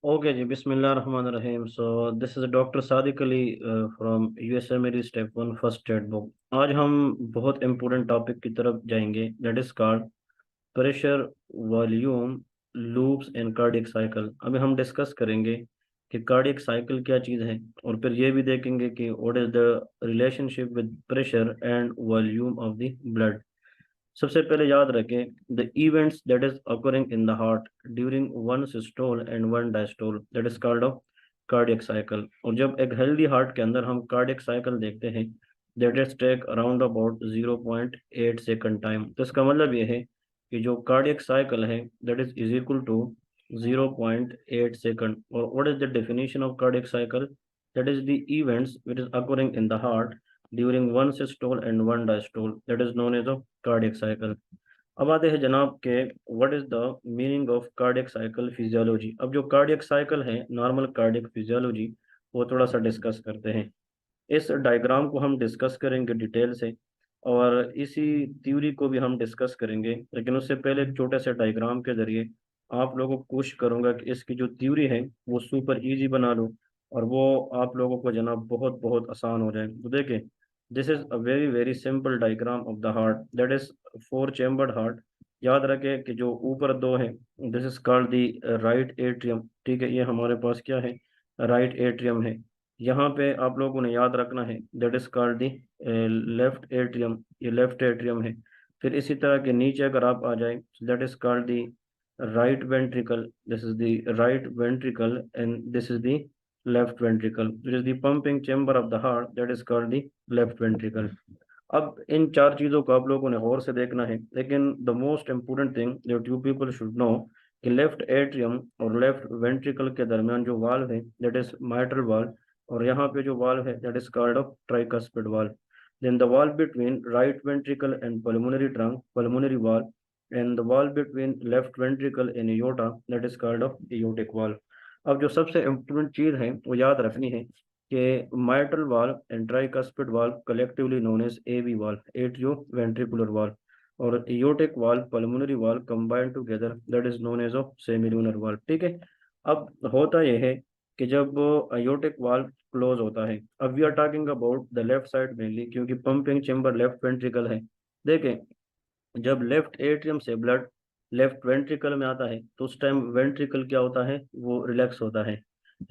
Okay जी, बिस्मिल्लाह रहमान रहीम। So this is doctor Sadiq Ali from USA मेरी step one first aid book. आज हम बहुत इम्पोर्टेंट टॉपिक की तरफ जाएंगे, that is called pressure, volume, loops and cardiac cycle. अभी हम डिस्कस करेंगे कि कार्डियक साइकिल क्या चीज़ है, और फिर ये भी देखेंगे कि what is the relationship with pressure and volume of the blood. सबसे पहले याद रखें the events that is occurring in the heart during one systole and one diastole, that is called of cardiac cycle. और जब एक healthy heart के अंदर हम कार्डियक साइकिल देखते हैं, that is take around about 0.8 second time. तो इसका मतलब ये है कि जो कार्डियक साइकिल है that is equal to 0.8 second. और what is the definition of cardiac cycle? That is the events which is occurring in the heart during one systole and one diastole, that is known as a cardiac cycle. अब आते हैं जनाब के what is the meaning of cardiac cycle physiology. अब जो cardiac cycle है, normal cardiac physiology, वो थोड़ा सा डिस्कस करते हैं। इस डायग्राम को हम डिस्कस करेंगे डिटेल से, और इसी थ्योरी को भी हम डिस्कस करेंगे, लेकिन उससे पहले एक छोटे से डायग्राम के जरिए आप लोगों को कोशिश करूंगा कि इसकी जो थ्योरी है वो सुपर इजी बना लूँ, और वो आप लोगों को जनाब बहुत बहुत आसान हो जाए। तो देखिए, this is a very very simple diagram of the heart, that is four chambered heart. याद रखें कि जो ऊपर दो है, this is called the right atrium. ठीक है, ये हमारे पास क्या है? राइट एट्रियम है। यहाँ पे आप लोगों ने याद रखना है that is called the left atrium, ये लेफ्ट एट्रियम है। फिर इसी तरह के नीचे अगर आप आ जाए, that is called the right ventricle, this is the right ventricle and this is the left ventricle, this is the pumping chamber of the heart, that is called the left ventricle. अब इन चार चीज़ों को आप लोगों ने गौर से देखना है, लेकिन the most important thing that you people should no कि लेफ्ट एट्रियम और लेफ्ट वेंट्रिकल के दरमियान जो वाल्व है दैट इज माइट्रल वाल्व, और यहाँ पे जो वाल्व है that is called of tricuspid valve. Then the valve between right ventricle and pulmonary trunk, pulmonary valve, and the valve between left ventricle and aorta, that is called of aortic valve। अब जो सबसे important चीज़ है वो याद रखनी है कि mitral valve and tricuspid valve collectively known as AV valve, atrioventricular valve, और aortic valve, pulmonary valve combined together, that is known as of semilunar valve. ठीक है। अब होता यह है कि जब एयोटिक वाल्व क्लोज होता है, अब we are talking about the left side mainly, क्योंकि पंपिंग चेम्बर लेफ्ट वेंट्रिकल है। देखें, जब लेफ्ट एट्रियम से ब्लड लेफ्ट वेंट्रिकल में आता है तो उस टाइम वेंट्रिकल क्या होता है? वो रिलैक्स होता है।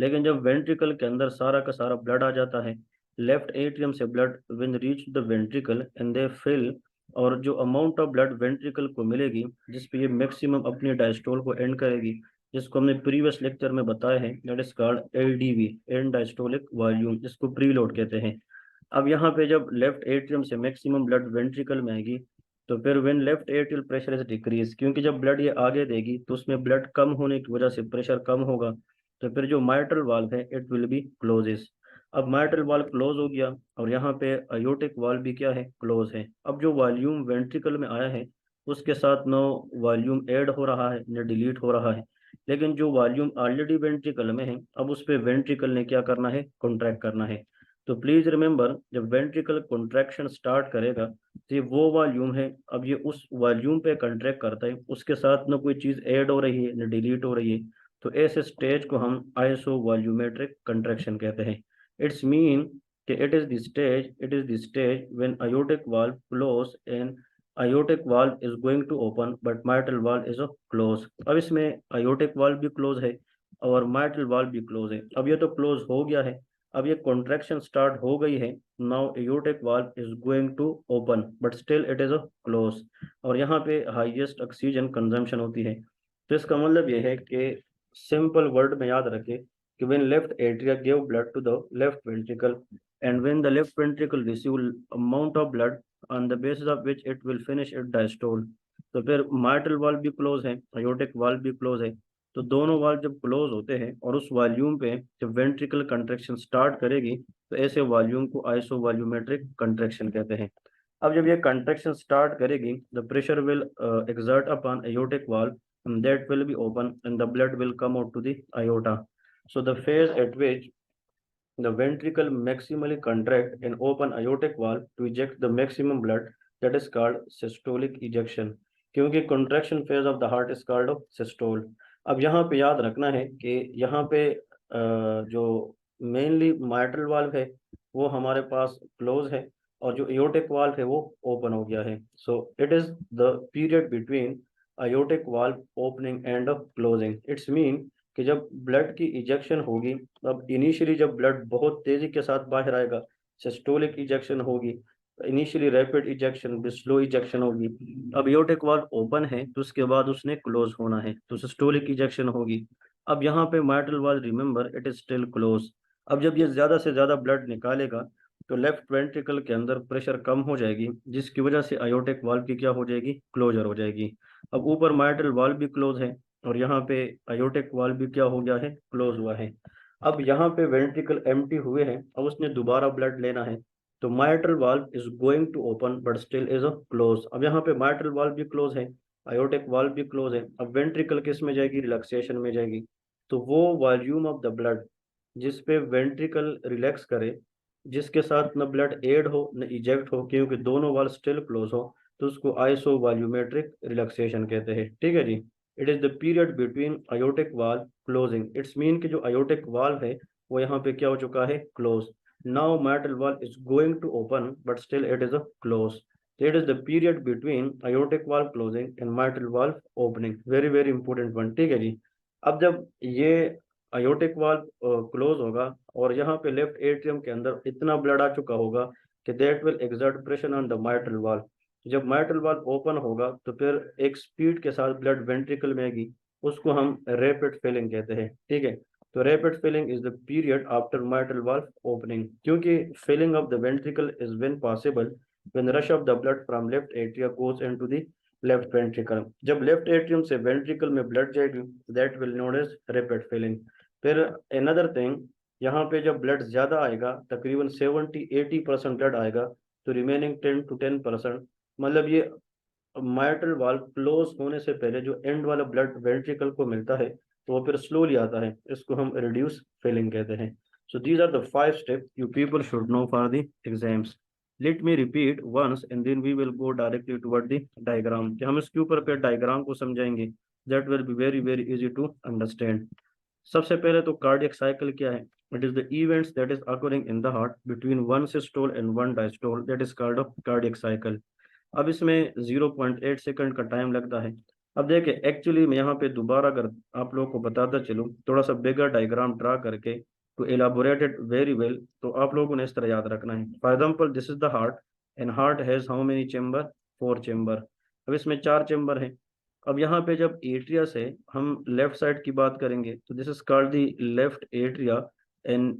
लेकिन जब वेंट्रिकल के अंदर सारा का सारा ब्लड आ जाता है, लेफ्ट एट्रियम से blood when reach the ventricle and they fill, और जो अमाउंट ऑफ ब्लड वेंट्रिकल को मिलेगी जिस पे ये मैक्सिमम अपनी डायस्टोल को एंड करेगी, जिसको हमने प्रीवियस लेक्चर में बताया है, that is called LDV, and diastolic volume, जिसको प्रीलोड कहते हैं। अब यहाँ पे जब लेफ्ट एट्रियम से मैक्सिमम ब्लड वेंट्रिकल में आएगी, तो फिर when left atrial pressure is decrease, क्योंकि जब ब्लड ये आगे देगी तो उसमें ब्लड कम होने की वजह से प्रेशर कम होगा, तो फिर जो माइट्रल वाल्व है इट विल बी क्लोजेस। अब माइट्रल वाल्व क्लोज हो गया, और यहाँ पे अयोटिक वाल्व भी क्या है? क्लोज है। अब जो वॉल्यूम वेंट्रिकल में आया है उसके साथ नो वॉल्यूम ऐड हो रहा है न डिलीट हो रहा है, लेकिन जो वॉल्यूम ऑलरेडी वेंट्रिकल में है अब उस पे वेंट्रिकल ने क्या करना है? कॉन्ट्रैक्ट करना है। तो प्लीज रिमेंबर, जब वेंट्रिकल कॉन्ट्रैक्शन स्टार्ट करेगा तो ये वो वॉल्यूम है, अब ये उस वॉल्यूम पे कंट्रैक्ट करता है, उसके साथ ना कोई चीज़ ऐड हो रही है ना डिलीट हो रही है। तो ऐसे स्टेज को हम आइसो वॉल्यूमेट्रिक कंट्रैक्शन कहते हैं। इट्स मीन कि it is the stage when aortic valve close and aortic valve is going to open but mitral valve is close। अब इसमें aortic valve भी क्लोज है और mitral valve भी क्लोज है। अब ये तो क्लोज हो गया है, अब ये कॉन्ट्रैक्शन स्टार्ट हो गई है। Now aortic valve is going to open but still it is a close, और यहाँ पे हाईएस्ट ऑक्सीजन कंजम्पशन होती है। तो इसका मतलब ये है कि सिंपल वर्ड में याद रखें कि when left atria gave blood to the left ventricle, and when the left ventricle receive amount of blood on the basis of which it will finish its diastole। तो फिर माइट्रल वाल्व भी close है, aortic valve भी close है। तो दोनों valve जब close होते हैं और उस वॉल्यूम पे जब वेंट्रिकल कंट्रैक्शन स्टार्ट करेगी, तो ऐसे वॉल्यूम को आइसो वॉल्यूमेट्रिक कंट्रैक्शन कहते हैं। अब जब ये कंट्रैक्शन स्टार्ट करेगी, the pressure will exert upon aortic valve, and that will be open and the blood will come out to the aorta। So the phase at which the ventricle maximally contract and open aortic valve to eject the maximum blood, that is called systolic ejection, क्योंकि contraction phase of the heart is called of systole। अब यहाँ पे याद रखना है कि यहाँ पे जो मेनली माइट्रल वाल्व है वो हमारे पास क्लोज है, और जो एयोटिक वाल्व है वो ओपन हो गया है। So it is the period between aortic valve opening and closing. It's mean कि जब ब्लड की इजेक्शन होगी, अब इनिशियली जब ब्लड बहुत तेजी के साथ बाहर आएगा, सिस्टोलिक इजेक्शन होगी, इनिशियली रैपिड इजेक्शन फिर स्लो इजेक्शन होगी। अब एयोर्टिक वाल्व ओपन है तो उसके बाद उसने क्लोज होना है, तो सिस्टोलिक इजेक्शन होगी। अब यहाँ पे mitral valve, remember it is still close. अब जब ये ज्यादा से ज्यादा ब्लड निकालेगा तो लेफ्ट वेंट्रिकल के अंदर प्रेशर कम हो जाएगी, जिसकी वजह से अयोटिक वाल्व की क्या हो जाएगी, क्लोजर हो जाएगी। अब ऊपर माइट्रल वाल्व भी क्लोज है और यहाँ पे अयोटिक वाल्व भी क्या हो गया है, क्लोज हुआ है। अब यहाँ पे वेंट्रिकल एम्प्टी हुए हैं, अब उसने दोबारा ब्लड लेना है, तो mitral valve is going to open but still is a close. अब यहाँ पे माइट्रल वाल्व भी क्लोज है, अयोटिक वाल्व भी क्लोज है। अब वेंट्रिकल किस में जाएगी, रिलैक्सेशन में जाएगी। तो वो वॉल्यूम ऑफ द ब्लड जिस पे वेंट्रिकल रिलैक्स करे, जिसके साथ न ब्लड एड हो न इजेक्ट हो, क्योंकि दोनों वाल्व स्टिल क्लोज हो, तो उसको आइसो वॉल्यूमेट्रिक रिलैक्सेशन कहते हैं। ठीक है जी। It is the period between aortic valve closing. It's mean कि जो अयोटिक वाल्व है वो यहाँ पे क्या हो चुका है, close. Now mitral valve is going to open but still it is a close. It is the period between aortic valve closing and mitral valve opening. Very very important one. ठीक है जी। अब जब ये अयोटिक वाल्व क्लोज होगा और यहाँ पे left atrium के अंदर इतना ब्लड आ चुका होगा कि that will exert pressure on the mitral valve. जब माइट्रल वाल्व ओपन होगा तो फिर एक स्पीड के साथ ब्लड वेंट्रिकल में आएगी, उसको हम रैपिड फिलिंग कहते हैं। ठीक है। तो rapid filling is the period after mitral valve opening, क्योंकि filling of the ventricle is when possible when rush of the blood from left atria goes into the left ventricle. जब left atrium से ventricle में blood जाएगी, that will known as rapid filling. फिर another thing, यहाँ पे जब blood ज्यादा आएगा, तकरीबन 70-80% ब्लड आएगा, तो रिमेनिंग 10 to 10%, मतलब ये माइट्रल वाल्व क्लोज होने से पहले जो एंड वाला ब्लड वेंट्रिकल को मिलता है तो वो फिर स्लोली आता है, इसको हम रिड्यूस फिलिंग कहते हैं। So these are the 5 step you people should know for the exams. Let me repeat once and then we will go directly toward the diagram, कि हम इसके ऊपर पे डायग्राम को समझाएंगे। That will be very very easy to understand. सबसे पहले तो कार्डियक साइकिल क्या है? It is the events that is occurring in the heart between one systole and one diastole, that is called of cardiac cycle. अब इसमें 0.8 second का time लगता है। अब देखिए, एक्चुअली मैं यहाँ पे दोबारा अगर आप लोगों को बताता चलूँ, थोड़ा सा बिगर डायग्राम ड्रा करके टू एलाबोरेटेड वेरी वेल, तो आप लोगों ने इस तरह याद रखना है। For example, this is the heart and heart has how many chamber, 4 chamber. अब इसमें 4 चेम्बर हैं। अब यहाँ पे जब एट्रिया से हम लेफ्ट साइड की बात करेंगे तो this is called the left atria and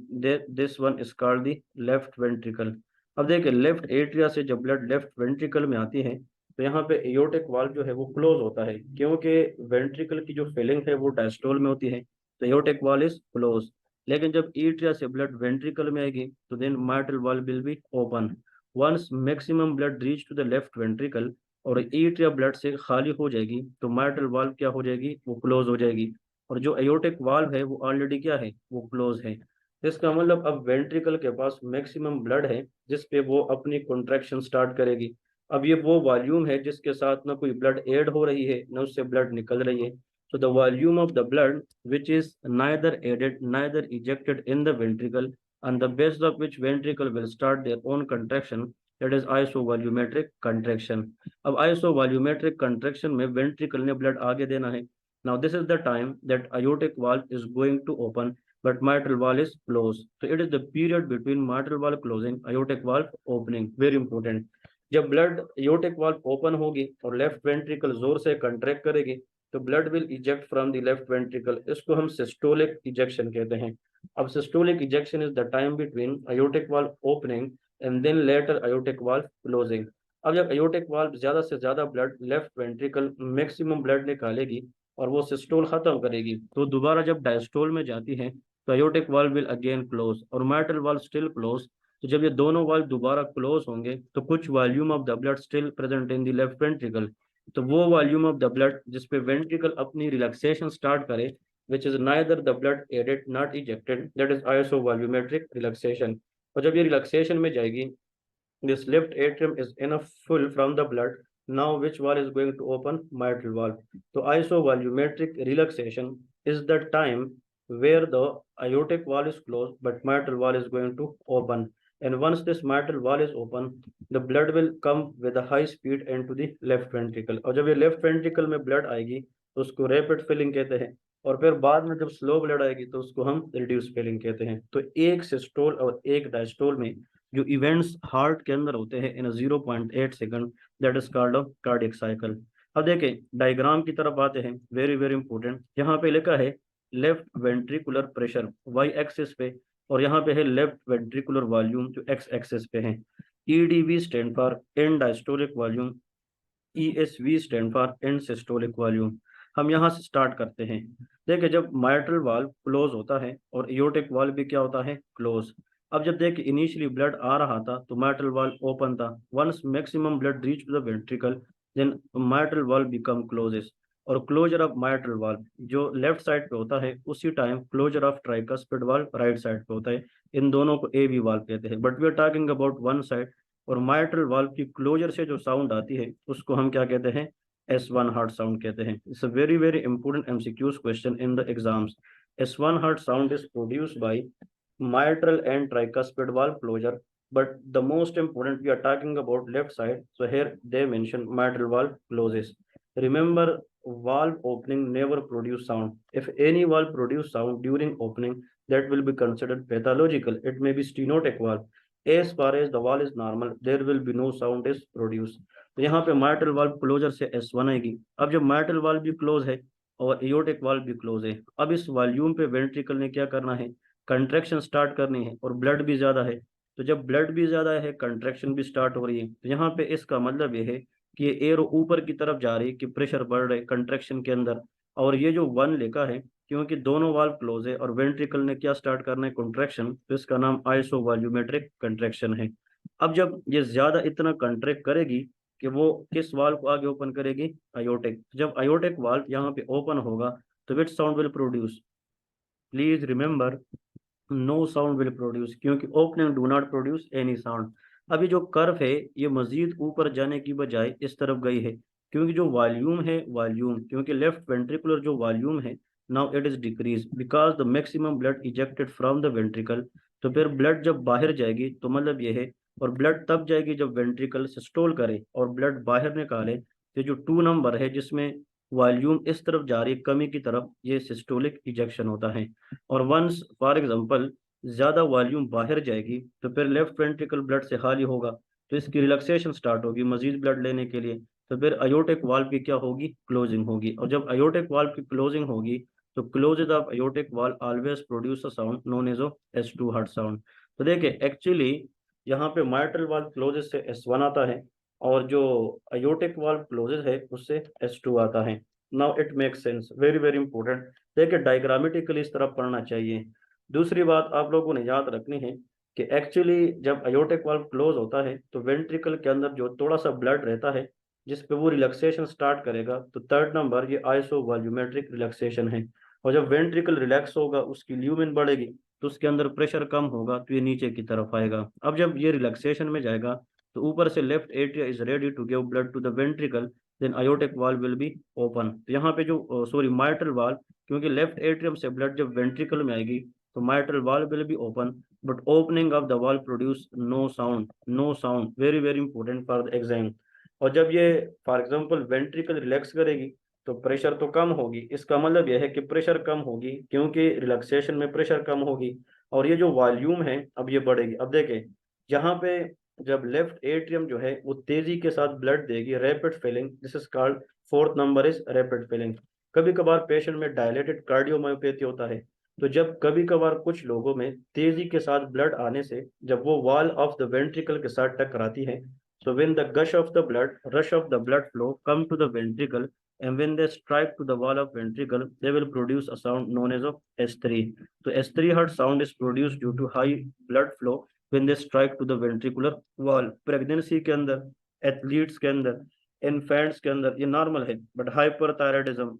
this one is called the left ventricle. अब देखिए, लेफ्ट एट्रिया से जब ब्लड लेफ्ट वेंट्रिकल में आती है तो यहाँ पे एयोर्टिक वाल्व जो है वो क्लोज होता है, क्योंकि वेंट्रिकल की जो फिलिंग है वो डायस्टोल में होती है, तो एयोर्टिक वाल्व इज क्लोज। लेकिन जब एट्रिया से ब्लड वेंट्रिकल में आएगी तो then mitral valve will be open. Once maximum blood reach to the left ventricle और एट्रिया ब्लड से खाली हो जाएगी तो माइट्रल वाल्व क्या हो जाएगी, वो क्लोज हो जाएगी। और जो एयोर्टिक वाल्व है वो ऑलरेडी क्या है, वो क्लोज है। इसका मतलब अब वेंट्रिकल के पास मैक्सिमम ब्लड है जिस पे वो अपनी कॉन्ट्रैक्शन स्टार्ट करेगी। अब ये वो वॉल्यूम है जिसके साथ ना कोई ब्लड ऐड हो रही है ना उससे ब्लड निकल रही है। So the volume of the blood which is neither added neither ejected in the ventricle, on the basis of which ventricle will start their own contraction, that is isovolumetric contraction. अब isovolumetric contraction में ventricle ने blood आगे देना है। Now this is the time that aortic valve is going to open but mitral valve is closed. So it is the period between mitral valve closing, aortic valve opening. Very important. जब blood aortic valve open होगी और left ventricle जोर से contract करेगी तो blood will eject from the left ventricle, इसको हम systolic ejection कहते हैं। अब systolic ejection is the time between aortic valve opening and then later aortic valve closing. अब जब अयोर्टिक वाल्व ज्यादा से ज्यादा blood left ventricle maximum blood निकालेगी और वो सिस्टोल खत्म करेगी, तो दोबारा जब डायस्टोल में जाती है तो अयोर्टिक वाल्व विल अगेन क्लोज और माइट्रल वाल्व स्टिल क्लोज। तो जब ये दोनों वाल्व दोबारा क्लोज होंगे तो कुछ volume of the blood still present in the left ventricle, तो वो वॉल्यूम ऑफ द ब्लड जिसपे वेंट्रिकल अपनी रिलैक्सेशन स्टार्ट करे, which is neither the blood added not ejected, that is isovolumetric relaxation. और जब ये रिलैक्सेशन में जाएगी, this left atrium is enough full from the blood Now, which valve is going to open? Mitral valve. So, isovolumetric relaxation is the time where the aortic valve is closed, but mitral valve is going to open. And once this mitral valve is open, the blood will come with a high speed into the left ventricle. और जब ये left ventricle में blood आएगी तो उसको rapid filling कहते हैं, और फिर बाद में जब स्लो ब्लड आएगी तो उसको हम रिड्यूस फिलिंग कहते हैं। तो एक सिस्टोल और एक डायस्टोल में जो इवेंट्स हार्ट के अंदर होते हैं इन 0.8 second, that is called a cardiac cycle. अब देखें डायग्राम की तरफ आते हैं, वेरी वेरी इंपॉर्टेंट। यहाँ पे लिखा है left ventricular pressure Y axis पे, और यहाँ पे है लेफ्ट वेंट्रिकुलर वॉल्यूम जो एक्स एक्सिस पे है। EDV stand for end diastolic volume, ESV stand for end systolic volume. हम यहाँ से स्टार्ट करते हैं। देखिए जब माइट्रल वाल्व क्लोज होता है और एयोर्टिक वाल्व भी क्या होता है? क्लोज। अब जब देखिए इनिशियली ब्लड आ रहा था तो माइट्रल वाल्व ओपन था। Once maximum blood reach to the ventricle, then mitral valve become closes. और क्लोजर ऑफ माइट्रल वाल्व जो लेफ्ट साइड पे होता है, उसी time closure of tricuspid valve right side पे होता है। इन दोनों को AV वाल्व कहते हैं, but we are talking about one side. और माइट्रल वाल्व की क्लोजर से जो साउंड आती है उसको हम क्या कहते हैं? S1 हार्ट साउंड कहते हैं। It's a very very important MCQs question in the exams. S1 heart sound is produced by mitral and tricuspid valve closure, but the most important we are talking about left side, so here they mention mitral valve closes. Remember, valve opening never produce sound. If any valve produce sound during opening, that will be considered pathological. It may be stenotic valve. As far as the valve is normal, there will be no sound is produced. तो यहाँ पे mitral valve closure से S1 आएगी। अब जब mitral valve भी close है और एयोर्टिक वाल्व भी क्लोज है, अब इस वॉल्यूम पे वेंट्रिकल ने क्या करना है? कंट्रैक्शन स्टार्ट करनी है, और ब्लड भी ज्यादा है। तो जब ब्लड भी ज्यादा है, कंट्रैक्शन भी स्टार्ट हो रही है, तो यहाँ पे इसका मतलब ये है कि ये एयर ऊपर की तरफ जा रही है, कि प्रेशर बढ़ रहा है कंट्रैक्शन के अंदर। और ये जो वन लिखा है, क्योंकि दोनों वाल्व क्लोज है और वेंट्रिकल ने क्या स्टार्ट करना है? कंट्रैक्शन, तो इसका नाम आइसो वॉल्यूमेट्रिक कंट्रैक्शन है। अब जब ये ज्यादा इतना कंट्रैक्ट करेगी कि वो किस वाल्व को आगे ओपन करेगी? अयोटिक। जब अयोटिक वाल्व यहाँ पे ओपन होगा तो which sound will produce? Please remember, no sound will produce, क्योंकि opening do not produce any sound. अभी जो कर्व है ये मजीद ऊपर जाने की बजाय इस तरफ गई है, क्योंकि जो वॉल्यूम है, वॉल्यूम क्योंकि लेफ्ट वेंट्रिकुलर जो वॉल्यूम है, now it is decrease because the maximum blood ejected from the ventricle. तो फिर ब्लड जब बाहर जाएगी तो मतलब ये है, और ब्लड तब जाएगी जब वेंट्रिकल सिस्टोल करे और ब्लड बाहर निकाले। तो जो 2 नंबर है जिसमें वॉल्यूम इस तरफ जा रही है कमी की तरफ, ये सिस्टोलिक इजेक्शन होता है। और वंस फॉर एग्जांपल ज्यादा वॉल्यूम बाहर जाएगी तो फिर लेफ्ट वेंट्रिकल ब्लड से खाली होगा, तो इसकी रिलैक्सेशन स्टार्ट होगी मजीद ब्लड लेने के लिए। तो फिर अयोटिक वाल्व की क्या होगी? क्लोजिंग होगी। और जब अयोटिक वाल्व की क्लोजिंग होगी तो closes of aortic valve always produce a sound known as S2 heart sound. तो देखिए एक्चुअली यहाँ पे माइट्रल वाल्व क्लोजेज से S1 आता है, और जो अयोटिक वाल्व क्लोजेज है उससे S2 आता है। Now it makes sense, very very important. देखिए डायग्रामेटिकली इस तरह पढ़ना चाहिए। दूसरी बात आप लोगों ने याद रखनी है कि एक्चुअली जब अयोटिक वाल्व क्लोज होता है तो वेंट्रिकल के अंदर जो थोड़ा सा ब्लड रहता है जिस पे वो रिलैक्सेशन स्टार्ट करेगा, तो 3rd नंबर ये आइसो वॉल्यूमेट्रिक रिलैक्सेशन है। और जब वेंट्रिकल रिलैक्स होगा उसकी ल्यूमेन बढ़ेगी, तो उसके अंदर प्रेशर कम होगा तो ये नीचे की तरफ आएगा। अब जब ये रिलैक्सेशन में जाएगा तो ऊपर से left atria is ready to give blood to the ventricle, then aortic valve will be open. तो यहाँ पे जो सॉरी माइट्रल वाल्व, क्योंकि लेफ्ट एट्रियम से ब्लड जब वेंट्रिकल में आएगी तो mitral valve will be open, but opening of the valve produce no sound, no sound, very very important for the exam। और जब ये फॉर एग्जांपल वेंट्रिकल रिलैक्स करेगी तो प्रेशर तो कम होगी, इसका मतलब यह है कि प्रेशर कम होगी क्योंकि रिलैक्सेशन में प्रेशर कम होगी, और ये जो वॉल्यूम है अब ये बढ़ेगी। अब देखें यहाँ पे जब लेफ्ट एट्रियम जो है वो तेजी के साथ ब्लड देगी, rapid filling, this is called 4th number is rapid filling. कभी कभार पेशेंट में डायलेटेड कार्डियोमायोपैथी होता है, तो जब कभी कभार कुछ लोगों में तेजी के साथ ब्लड आने से जब वो वॉल ऑफ द वेंट्रिकल के साथ टकराती है, so when the gush of the blood rush of the blood flow come to the ventricle, and when they strike to the wall of ventricle they will produce a sound known as of S3। तो S3 heart sound is produced due to high blood flow when they strike to the ventricular wall। Pregnancy के अंदर, athletes के अंदर, infants के अंदर ये normal है, but hyperthyroidism,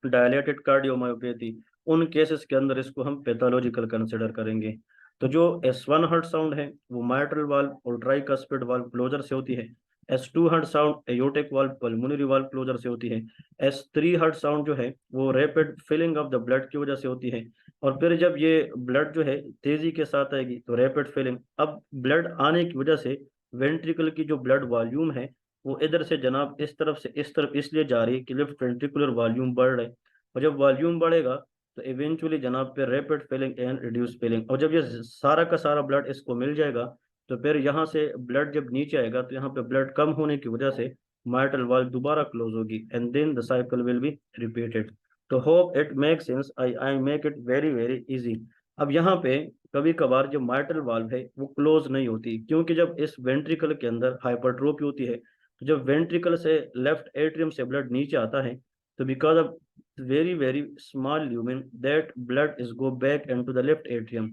dilated cardiomyopathy, उन केसेस के अंदर इसको हम पैथोलॉजिकल कंसिडर करेंगे। तो जो S1 हार्ट साउंड है वो माइट्रल वाल्व और ट्राइकस्पिड वाल्व क्लोजर से होती है, S2 heart sound aortic valve pulmonary valve closure से होती है। S3 हार्ट साउंड जो है वो rapid filling of the blood की वजह से होती है। और फिर जब ये ब्लड जो है तेजी के साथ आएगी तो रैपिड फिलिंग, अब ब्लड आने की वजह से वेंट्रिकल की जो ब्लड वॉल्यूम है वो इधर से जनाब इस तरफ से इस तरफ इसलिए जा रही है कि लेफ्ट वेंट्रिकुलर वॉल्यूम बढ़ रहा है। और जब वॉल्यूम बढ़ेगा तो इवेंचुअली जनाब पे rapid filling and reduce filling, और जब ये सारा का सारा ब्लड इसको मिल जाएगा तो फिर यहाँ से ब्लड जब नीचे आएगा तो यहाँ पे ब्लड कम होने की वजह से माइटल वाल्व दोबारा क्लोज होगी and then the cycle will be repeated. तो hope it make sense, I I make it very very easy. अब यहाँ पे कभी कभार जो माइटल वाल्व है वो क्लोज नहीं होती, क्योंकि जब इस वेंट्रिकल के अंदर हाइपरट्रोफी होती है तो जब वेंट्रिकल से लेफ्ट एट्रियम से ब्लड नीचे आता है तो because of very very small lumen that blood is go back into the left atrium.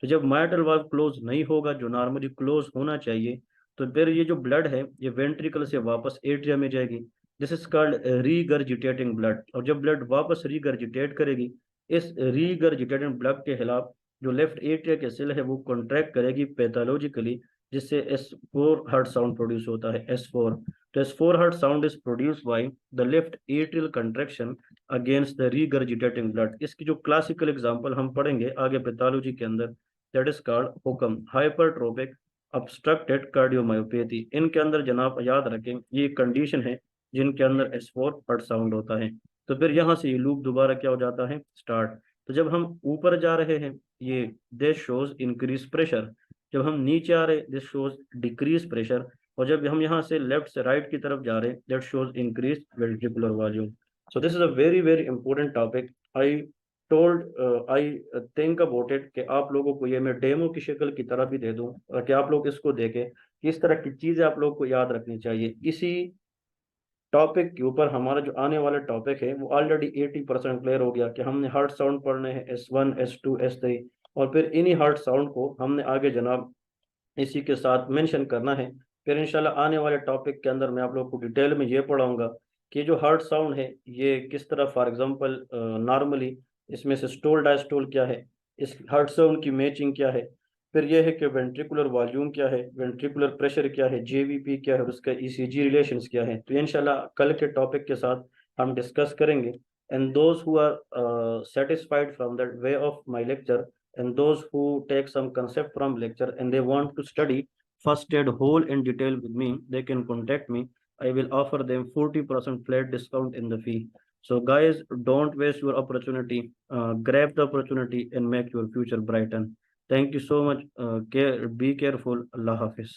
तो जब माइटल वाल्व क्लोज नहीं होगा जो नॉर्मली क्लोज होना चाहिए, तो फिर ये जो ब्लड है ये वेंट्रिकल से वापस एट्रियम में जाएगी। This is called regurgitating blood. और जब ब्लड वापस रीगर्जिटेट करेगी, इस रीगर्जिटेटिंग ब्लड के खिलाफ जो लेफ्ट एट्रिया के सेल है वो कॉन्ट्रैक्ट करेगी पैथोलॉजिकली, जिससे S4 हार्ट साउंड प्रोड्यूस होता है, S4। तो S4 heart sound is produce by the left atrial contraction against the regurgitating blood. इसकी जो क्लासिकल एग्जांपल हम पढ़ेंगे आगे पैथोलॉजी के अंदर, दैट इज कॉल्ड हुकम हाइपरट्रोपिक obstructed कार्डियोमायोपैथी। इनके अंदर जनाब याद रखें ये कंडीशन है जिनके अंदर S4 हार्ट साउंड होता है। तो फिर यहाँ से ये लूप दोबारा क्या हो जाता है, स्टार्ट। तो जब हम ऊपर जा रहे हैं ये दिस शोज इंक्रीज प्रेशर, जब हम नीचे आ रहे दिस शोज डिक्रीज प्रेशर, और जब हम यहाँ से लेफ्ट से राइट की तरफ जा रहे हैं that shows increase ventricular volume. So this is a very very important topic. I told I think about it कि आप लोगों को ये मैं डेमो की शक्ल की तरह भी दे दूं कि आप लोग इसको देखें किस तरह की चीज़ें आप लोग को याद रखनी चाहिए। इसी टॉपिक के ऊपर हमारा जो आने वाला टॉपिक है वो ऑलरेडी 80% क्लियर हो गया कि हमने हार्ट साउंड पढ़ने हैं S1 S2 S3, और फिर इन्हीं हार्ट साउंड को हमने आगे जनाब इसी के साथ मेंशन करना है। फिर इंशाल्लाह आने वाले टॉपिक के अंदर मैं आप लोग को डिटेल में ये पढ़ाऊंगा कि जो हार्ट साउंड है ये किस तरह, फॉर एग्जांपल नॉर्मली इसमें से स्टोल डायस्टोल क्या है, इस हार्ट साउंड की मैचिंग क्या है, फिर यह है कि वेंट्रिकुलर वॉल्यूम क्या है, वेंट्रिकुलर प्रेशर क्या है, JVP क्या है और उसका ECG रिलेशंस क्या है। तो ये इंशाल्लाह कल के टॉपिक के साथ हम डिस्कस करेंगे। And those who are satisfied from the way of my lecture, and those who take some concept from lecture and they want to study first aid whole in detail with me, they can contact me. I will offer them 40% flat discount in the fee. So guys, don't waste your opportunity. Grab the opportunity and make your future brighten. Thank you so much. Be careful. Allah Hafiz.